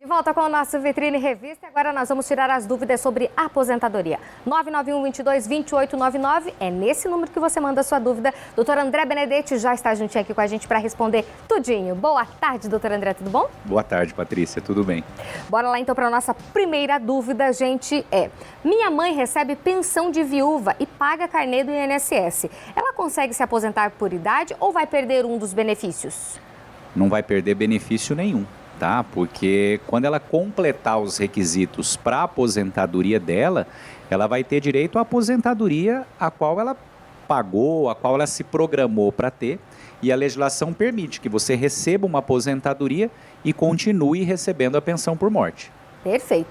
De volta com o nosso Vitrine Revista. Agora nós vamos tirar as dúvidas sobre aposentadoria. 991-22-2899 é nesse número que você manda a sua dúvida. Doutor André Benedetti já está juntinho aqui com a gente para responder tudinho. Boa tarde, doutor André, tudo bom? Boa tarde, Patrícia, tudo bem? Bora lá então para a nossa primeira dúvida, gente. Minha mãe recebe pensão de viúva e paga carnê do INSS. Ela consegue se aposentar por idade ou vai perder um dos benefícios? Não vai perder benefício nenhum. Tá? Porque quando ela completar os requisitos para a aposentadoria dela, ela vai ter direito à aposentadoria a qual ela pagou, a qual ela se programou para ter, e a legislação permite que você receba uma aposentadoria e continue recebendo a pensão por morte. Perfeito.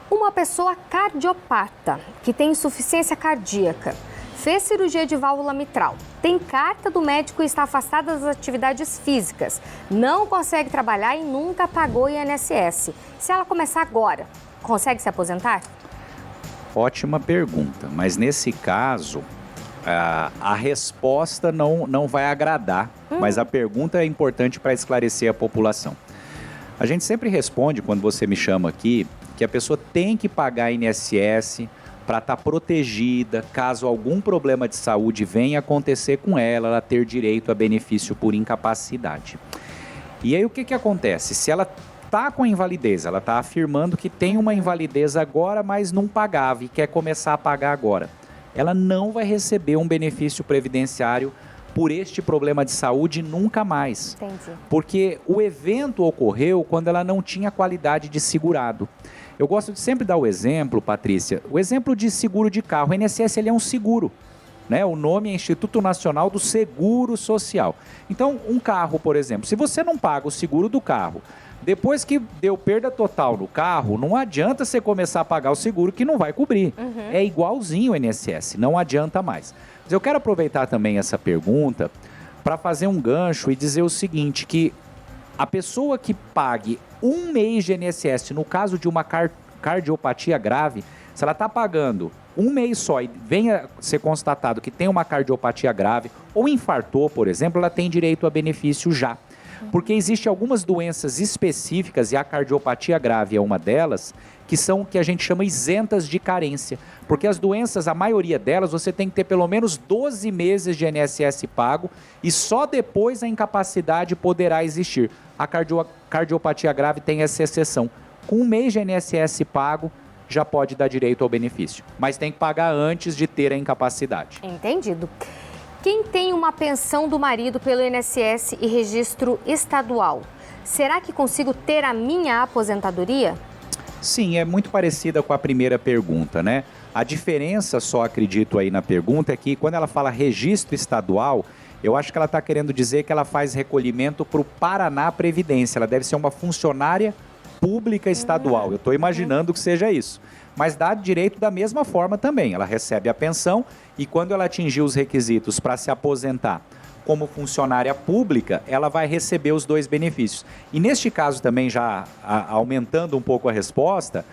Uma pessoa cardiopata que tem insuficiência cardíaca, fez cirurgia de válvula mitral, tem carta do médico e está afastada das atividades físicas, não consegue trabalhar e nunca pagou INSS. Se ela começar agora, consegue se aposentar? Ótima pergunta, mas nesse caso, a resposta não vai agradar, mas a pergunta é importante para esclarecer a população. A gente sempre responde, quando você me chama aqui, que a pessoa tem que pagar INSS para estar protegida, caso algum problema de saúde venha acontecer com ela, ela ter direito a benefício por incapacidade. E aí o que acontece? Se ela está com invalidez, ela está afirmando que tem uma invalidez agora, mas não pagava e quer começar a pagar agora, ela não vai receber um benefício previdenciário por este problema de saúde nunca mais. Entendi. Porque o evento ocorreu quando ela não tinha qualidade de segurado. Eu gosto de sempre dar o exemplo, Patrícia, o exemplo de seguro de carro. O INSS ele é um seguro, né? O nome é Instituto Nacional do Seguro Social. Então, um carro, por exemplo, se você não paga o seguro do carro, depois que deu perda total no carro, não adianta você começar a pagar o seguro que não vai cobrir. É igualzinho o INSS, não adianta mais. Mas eu quero aproveitar também essa pergunta para fazer um gancho e dizer o seguinte, que a pessoa que pague um mês de INSS, no caso de uma cardiopatia grave, se ela está pagando um mês só e venha ser constatado que tem uma cardiopatia grave ou infartou, por exemplo, ela tem direito a benefício já. Porque existem algumas doenças específicas, e a cardiopatia grave é uma delas, que são o que a gente chama isentas de carência. Porque as doenças, a maioria delas, você tem que ter pelo menos 12 meses de INSS pago e só depois a incapacidade poderá existir. A cardiopatia grave tem essa exceção. Com um mês de INSS pago, já pode dar direito ao benefício. Mas tem que pagar antes de ter a incapacidade. Entendido. Quem tem uma pensão do marido pelo INSS e registro estadual, será que consigo ter a minha aposentadoria? Sim, é muito parecida com a primeira pergunta, né? A diferença, só acredito aí na pergunta, é que quando ela fala registro estadual, eu acho que ela está querendo dizer que ela faz recolhimento para o Paraná Previdência. Ela deve ser uma funcionária pública estadual. Eu estou imaginando que seja isso. Mas dá direito da mesma forma também. Ela recebe a pensão e quando ela atingir os requisitos para se aposentar como funcionária pública, ela vai receber os dois benefícios. E neste caso também, já aumentando um pouco a resposta,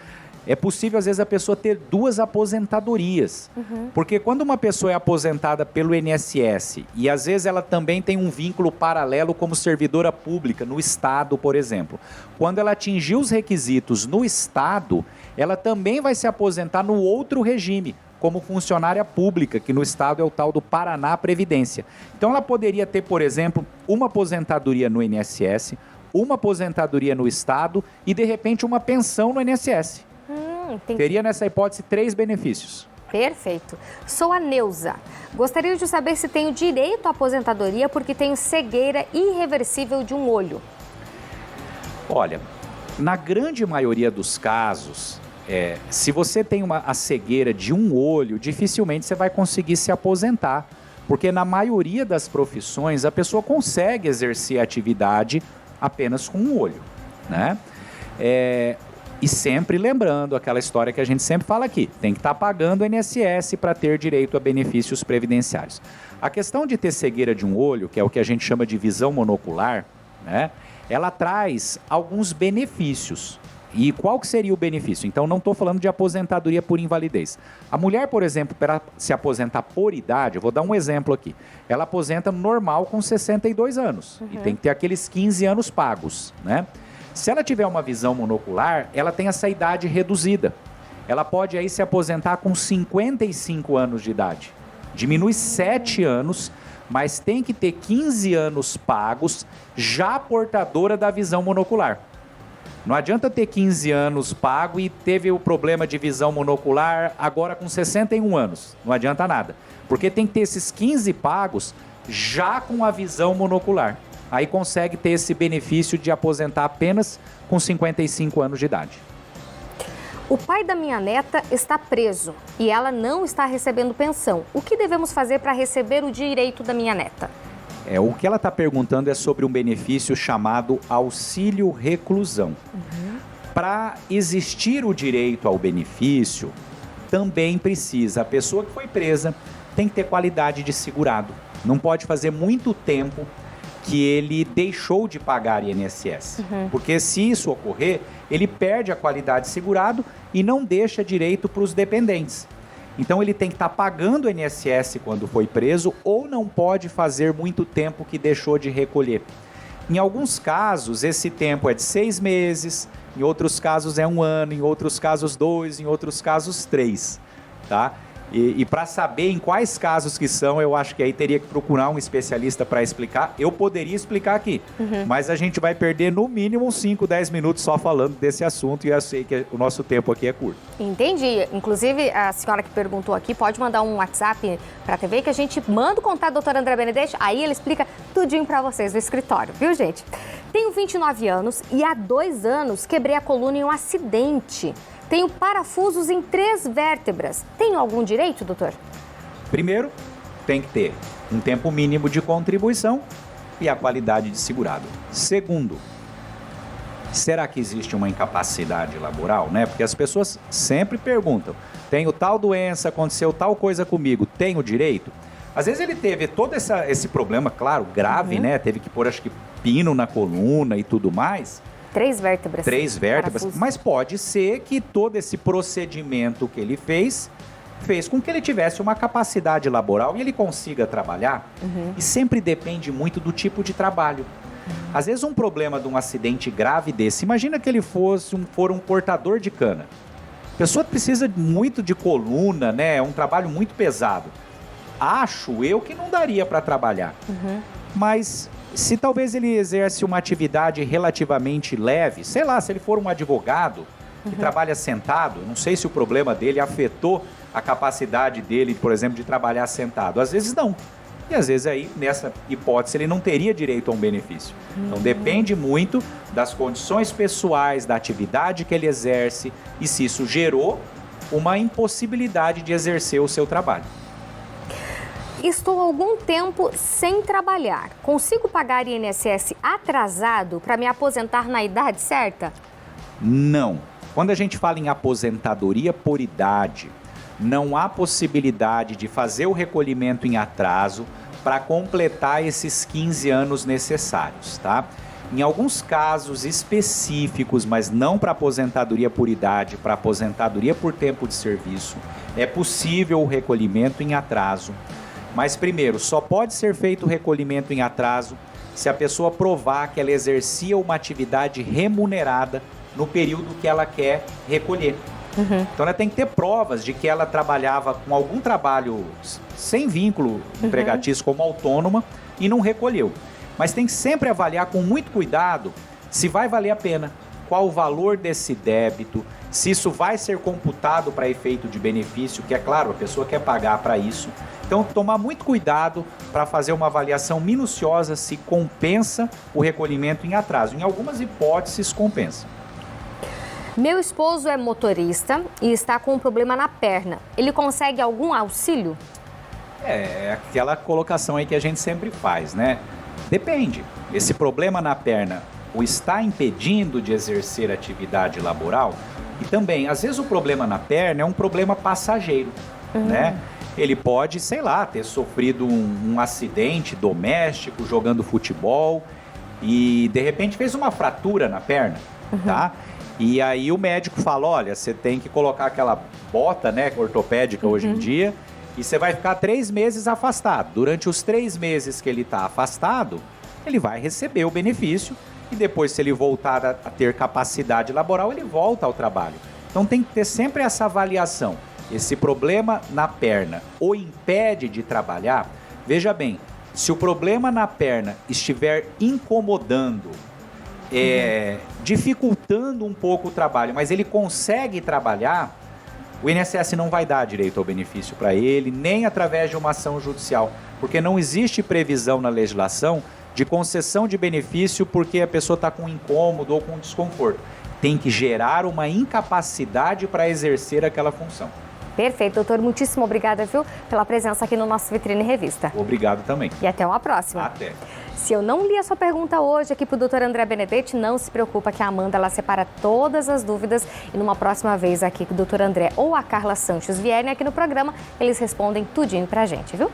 é possível às vezes a pessoa ter duas aposentadorias. Porque quando uma pessoa é aposentada pelo INSS e às vezes ela também tem um vínculo paralelo como servidora pública no Estado, por exemplo. Quando ela atingir os requisitos no Estado, ela também vai se aposentar no outro regime, como funcionária pública, que no Estado é o tal do Paraná Previdência. Então ela poderia ter, por exemplo, uma aposentadoria no INSS, uma aposentadoria no Estado e de repente uma pensão no INSS. Teria nessa hipótese 3 benefícios. Perfeito. Sou a Neuza. Gostaria de saber se tenho direito à aposentadoria porque tenho cegueira irreversível de um olho. Olha, na grande maioria dos casos, se você tem a cegueira de um olho, dificilmente você vai conseguir se aposentar. Porque na maioria das profissões, a pessoa consegue exercer a atividade apenas com um olho, né? E sempre lembrando aquela história que a gente sempre fala aqui, tem que estar pagando o INSS para ter direito a benefícios previdenciários. A questão de ter cegueira de um olho, que é o que a gente chama de visão monocular, né, ela traz alguns benefícios. E qual que seria o benefício? Então, não estou falando de aposentadoria por invalidez. A mulher, por exemplo, para se aposentar por idade, eu vou dar um exemplo aqui. Ela aposenta normal com 62 anos. E tem que ter aqueles 15 anos pagos, né? Se ela tiver uma visão monocular, ela tem essa idade reduzida. Ela pode aí se aposentar com 55 anos de idade. Diminui 7 anos, mas tem que ter 15 anos pagos, já portadora da visão monocular. Não adianta ter 15 anos pago e teve o problema de visão monocular agora com 61 anos. Não adianta nada. Porque tem que ter esses 15 pagos já com a visão monocular. Aí consegue ter esse benefício de aposentar apenas com 55 anos de idade. O pai da minha neta está preso e ela não está recebendo pensão. O que devemos fazer para receber o direito da minha neta? O que ela está perguntando é sobre um benefício chamado auxílio reclusão. Para existir o direito ao benefício, também precisa, a pessoa que foi presa tem que ter qualidade de segurado. Não pode fazer muito tempo que ele deixou de pagar INSS. Porque se isso ocorrer, ele perde a qualidade de segurado e não deixa direito para os dependentes. Então ele tem que estar pagando o INSS quando foi preso ou não pode fazer muito tempo que deixou de recolher. Em alguns casos, esse tempo é de 6 meses, em outros casos é 1 ano, em outros casos 2, em outros casos 3, tá? E para saber em quais casos que são, eu acho que aí teria que procurar um especialista para explicar. Eu poderia explicar aqui, mas a gente vai perder no mínimo uns 5, 10 minutos só falando desse assunto e eu sei que o nosso tempo aqui é curto. Entendi. Inclusive, a senhora que perguntou aqui pode mandar um WhatsApp para a TV que a gente manda o contato do Dr. André Benedetti, aí ele explica tudinho para vocês no escritório, viu, gente? Tenho 29 anos e há 2 anos quebrei a coluna em um acidente. Tenho parafusos em 3 vértebras. Tenho algum direito, doutor? Primeiro, tem que ter um tempo mínimo de contribuição e a qualidade de segurado. Segundo, será que existe uma incapacidade laboral, né? Porque as pessoas sempre perguntam, tenho tal doença, aconteceu tal coisa comigo, tenho direito? Às vezes ele teve todo esse problema, claro, grave, né? Teve que pôr, acho que, pino na coluna e tudo mais. 3 vértebras. 3 vértebras, mas pode ser que todo esse procedimento que ele fez com que ele tivesse uma capacidade laboral e ele consiga trabalhar. E sempre depende muito do tipo de trabalho. Às vezes um problema de um acidente grave desse, imagina que ele for um portador de cana. A pessoa precisa muito de coluna, né? É um trabalho muito pesado. Acho eu que não daria para trabalhar. Mas se talvez ele exerce uma atividade relativamente leve, sei lá, se ele for um advogado que trabalha sentado, não sei se o problema dele afetou a capacidade dele, por exemplo, de trabalhar sentado. Às vezes não. E às vezes aí, nessa hipótese, ele não teria direito a um benefício. Então depende muito das condições pessoais, da atividade que ele exerce e se isso gerou uma impossibilidade de exercer o seu trabalho. Estou há algum tempo sem trabalhar. Consigo pagar INSS atrasado para me aposentar na idade certa? Não. Quando a gente fala em aposentadoria por idade, não há possibilidade de fazer o recolhimento em atraso para completar esses 15 anos necessários, tá? Em alguns casos específicos, mas não para aposentadoria por idade, para aposentadoria por tempo de serviço, é possível o recolhimento em atraso. Mas primeiro, só pode ser feito o recolhimento em atraso se a pessoa provar que ela exercia uma atividade remunerada no período que ela quer recolher. Então ela tem que ter provas de que ela trabalhava com algum trabalho sem vínculo empregatício como autônoma e não recolheu. Mas tem que sempre avaliar com muito cuidado se vai valer a pena, qual o valor desse débito, se isso vai ser computado para efeito de benefício, que é claro, a pessoa quer pagar para isso. Então, tomar muito cuidado para fazer uma avaliação minuciosa se compensa o recolhimento em atraso. Em algumas hipóteses, compensa. Meu esposo é motorista e está com um problema na perna. Ele consegue algum auxílio? É aquela colocação aí que a gente sempre faz, né? Depende. Esse problema na perna o está impedindo de exercer atividade laboral? E também, às vezes o problema na perna é um problema passageiro, né? Ele pode, sei lá, ter sofrido um acidente doméstico jogando futebol e de repente fez uma fratura na perna, tá? E aí o médico fala, olha, você tem que colocar aquela bota, né, ortopédica hoje em dia, e você vai ficar 3 meses afastado. Durante os 3 meses que ele está afastado, ele vai receber o benefício que depois, se ele voltar a ter capacidade laboral, ele volta ao trabalho. Então tem que ter sempre essa avaliação. Esse problema na perna o impede de trabalhar? Veja bem, se o problema na perna estiver incomodando, dificultando um pouco o trabalho, mas ele consegue trabalhar, o INSS não vai dar direito ao benefício para ele, nem através de uma ação judicial, porque não existe previsão na legislação de concessão de benefício porque a pessoa está com incômodo ou com desconforto. Tem que gerar uma incapacidade para exercer aquela função. Perfeito, doutor. Muitíssimo obrigada, viu, pela presença aqui no nosso Vitrine Revista. Obrigado também. E até uma próxima. Até. Se eu não li a sua pergunta hoje aqui para o doutor André Benedetti, não se preocupa que a Amanda ela separa todas as dúvidas e numa próxima vez aqui que o doutor André ou a Carla Sanches vierem aqui no programa, eles respondem tudinho pra gente, viu?